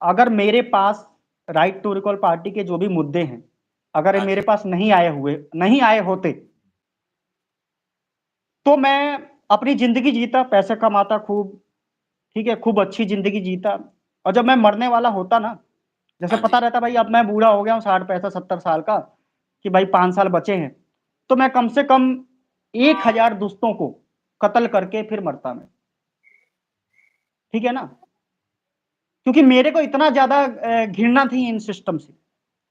अगर मेरे पास right to recall party के जो भी मुद्दे हैं, अगर ये हाँ मेरे जी। पास नहीं आए होते, तो मैं अपनी ज़िंदगी जीता, पैसे कमाता खूब, ठीक है? खूब अच्छी ज़िंदगी जीता और जब मैं मरने वाला होता ना, जैसे हाँ पता जी। रहता भाई अब मैं बूढ़ा हो गया हूँ 60 पैंसठ 70 साल का, कि भाई 5 साल बचे हैं, तो मैं कम से कम 1000 दोस्तों को कत्ल करके फिर मरता मैं। ठीक है ना? क्योंकि मेरे को इतना ज़्यादा घृणा थी इन सिस्टम से।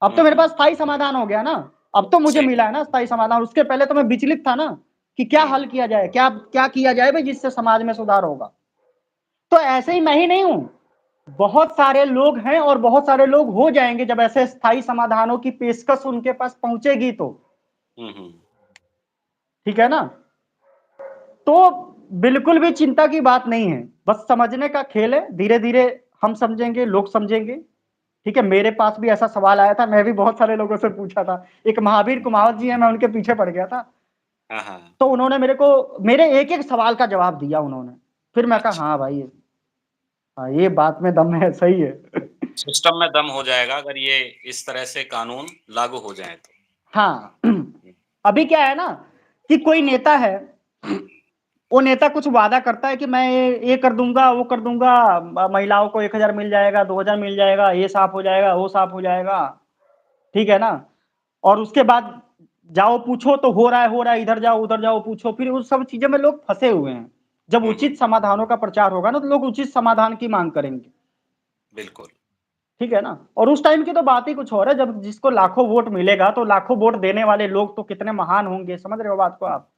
अब तो मेरे पास स्थायी समाधान हो गया ना, अब तो मुझे सही मिला बात। है ना स्थायी समाधान, उसके पहले तो मैं विचलित था ना, कि क्या हल किया जाए, क्या क्या किया जाए भाई जिससे समाज में सुधार होगा। तो ऐसे ही मैं ही नहीं हूँ, बहुत सारे लोग हैं और बहुत सारे लोग हो जाएंगे जब ऐसे स्थायी समाधानों की पेशकश उनके पास पहुंचेगी तो। ठीक है ना? तो बिल्कुल भी चिंता की बात नहीं है, बस समझने का खेल है, धीरे धीरे हम समझेंगे, लोग समझेंगे। ठीक है, मेरे पास भी ऐसा सवाल आया था, मैं भी बहुत सारे लोगों से पूछा था। एक महावीर कुमावत जी हैं, मैं उनके पीछे पड़ गया था, हाँ, हाँ। तो उन्होंने मेरे एक एक सवाल का जवाब दिया उन्होंने। फिर मैं कहा अच्छा। हाँ भाई, हाँ ये बात में दम है, सही है। सिस्टम में दम हो जाएगा अगर ये इस तरह से कानून लागू हो जाएँ तो। हाँ, अभी क्या है ना कि कोई नेता है, वो नेता कुछ वादा करता है कि मैं ये कर दूंगा, वो कर दूंगा, महिलाओं को 1000 मिल जाएगा, 2000 मिल जाएगा, ये साफ हो जाएगा, वो साफ हो जाएगा। ठीक है ना? और उसके बाद जाओ पूछो तो हो रहा है, इधर जाओ उधर जाओ पूछो, फिर उस सब चीजों में लोग फंसे हुए हैं। जब उचित समाधानों का प्रचार होगा ना, तो लोग उचित समाधान की मांग करेंगे। बिल्कुल। ठीक है ना? और उस टाइम की तो बात ही कुछ और है, जब जिसको लाखों वोट मिलेगा, तो लाखों वोट देने वाले लोग तो कितने महान होंगे, समझ रहे हो बात को आप?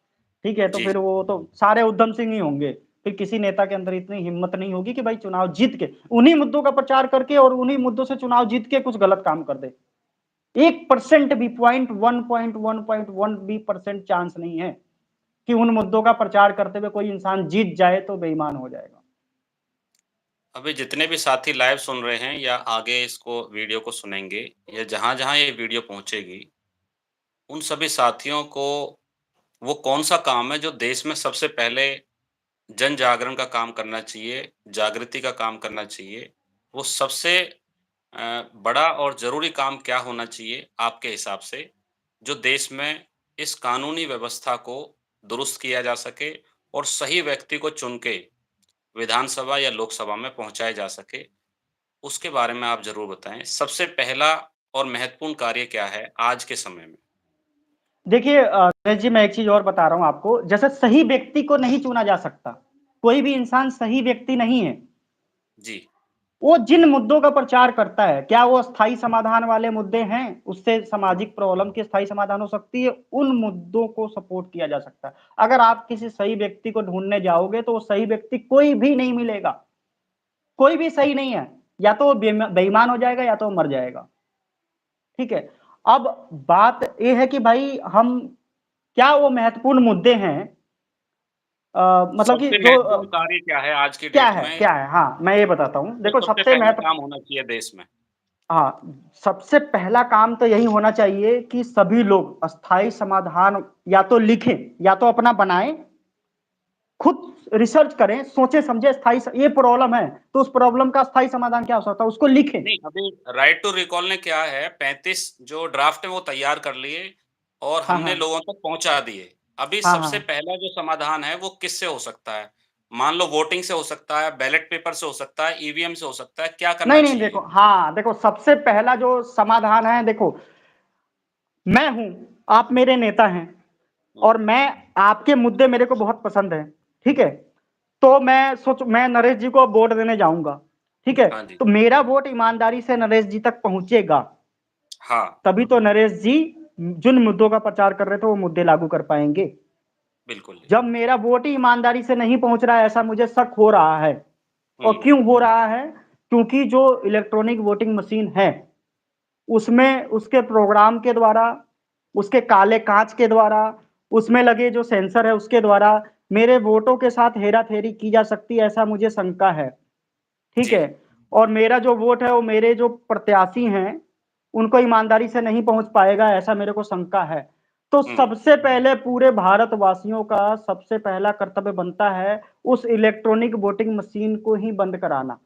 ठीक है, तो जी, फिर वो तो सारे उद्धम सिंह ही होंगे। फिर किसी नेता के अंदर इतनी हिम्मत नहीं होगी कि भाई चुनाव जीत के उन्हीं मुद्दों का प्रचार करके और उन्हीं मुद्दों से चुनाव जीत के कुछ गलत काम कर दे। 1% भी, 0.1 भी परसेंट चांस नहीं है कि उन मुद्दों का प्रचार करते हुए कोई इंसान जीत जाए तो बेईमान हो जाएगा। अभी जितने भी साथी लाइव सुन रहे हैं या आगे इसको वीडियो को सुनेंगे या जहाँ-जहाँ ये वीडियो पहुँचेगी, उन सभी साथियों को वो कौन-सा काम है जो देश में सबसे पहले जन जागरण का काम करना चाहिए, जागृति का काम करना चाहिए, वो सबसे बड़ा और ज़रूरी काम क्या होना चाहिए आपके हिसाब से, जो देश में इस कानूनी व्यवस्था को दुरुस्त किया जा सके और सही व्यक्ति को चुन के विधानसभा या लोकसभा में पहुँचाया जा सके, उसके बारे में आप ज़रूर बताएँ। सबसे पहला और महत्वपूर्ण कार्य क्या है आज के समय में? देखिए गणेश जी, मैं एक चीज और बता रहा हूं आपको, जैसे सही व्यक्ति को नहीं चुना जा सकता, कोई भी इंसान सही व्यक्ति नहीं है। जी। वो जिन मुद्दों का प्रचार करता है, क्या वो स्थायी समाधान वाले मुद्दे हैं, उससे सामाजिक प्रॉब्लम की स्थायी समाधान हो सकती है, उन मुद्दों को सपोर्ट किया जा सकता है। अगर आप किसी सही व्यक्ति को ढूंढने जाओगे तो वो सही व्यक्ति कोई भी नहीं मिलेगा, कोई भी सही नहीं है, या तो वो बेईमान हो जाएगा या तो वो मर जाएगा। ठीक है? अब बात ये है कि भाई हम, क्या वो महत्वपूर्ण मुद्दे हैं, मतलब कि सबसे जो महत्वपूर्ण कार्य क्या है आज की डेट में? क्या है, हाँ मैं ये बताता हूँ, जो देखो सबसे सबसे पहले महत्व, काम होना चाहिए देश में? हाँ, सबसे पहला काम तो यही होना चाहिए कि सभी लोग अस्थायी समाधान या तो लिखें या तो अपना बनाएं, खुद रिसर्च करें, सोचे समझे, ये प्रॉब्लम है तो उस प्रॉब्लम का स्थायी समाधान क्या हो सकता है, उसको लिखें। नहीं, अभी राइट टू रिकॉल ने क्या है 35 जो ड्राफ्ट है वो तैयार कर लिए और हाँ हमने हाँ लोगों तक पहुँचा दिए। अभी हाँ सबसे हाँ। पहला जो समाधान है वो किससे हो सकता है? मान लो वोटिंग से हो सकता है, बैलेट पेपर से हो सकता है, ईवीएम से हो सकता है, क्या करना नहीं नहीं, चाहिए? देखो, हाँ देखो, सबसे पहला जो समाधान है, देखो मैं हूं, आप मेरे नेता हैं, हुँ, और मैं, आपके मुद्दे मेरे को बहुत पसंद है। ठीक है? तो मैं नरेश जी को वोट देने जाऊंगा। ठीक है? हाँ जी। तो मेरा वोट ईमानदारी से नरेश जी तक पहुंचेगा, हाँ, तभी तो नरेश जी जिन मुद्दों का प्रचार कर रहे थे वो मुद्दे लागू कर पाएंगे। बिल्कुल जी। जब मेरा वोट ही ईमानदारी से नहीं पहुंच रहा है, ऐसा मुझे शक हो रहा है, और हुँ, क्यों हो रहा है? क्योंकि जो इलेक्ट्रॉनिक वोटिंग मशीन है, उसमें उसके प्रोग्राम के द्वारा, उसके काले कांच के द्वारा, उसमें लगे जो सेंसर है उसके द्वारा मेरे वोटों के साथ हेरा-फेरी की जा सकती है, ऐसा मुझे शंका है। ठीक जी। है? और मेरा जो वोट है वो मेरे जो प्रत्याशी हैं, उनको ईमानदारी से नहीं पहुँच पाएगा, ऐसा मेरे को शंका है। तो हुँ, सबसे पहले पूरे भारतवासियों का सबसे पहला कर्तव्य बनता है, उस इलेक्ट्रॉनिक वोटिंग मशीन को ही बंद कराना।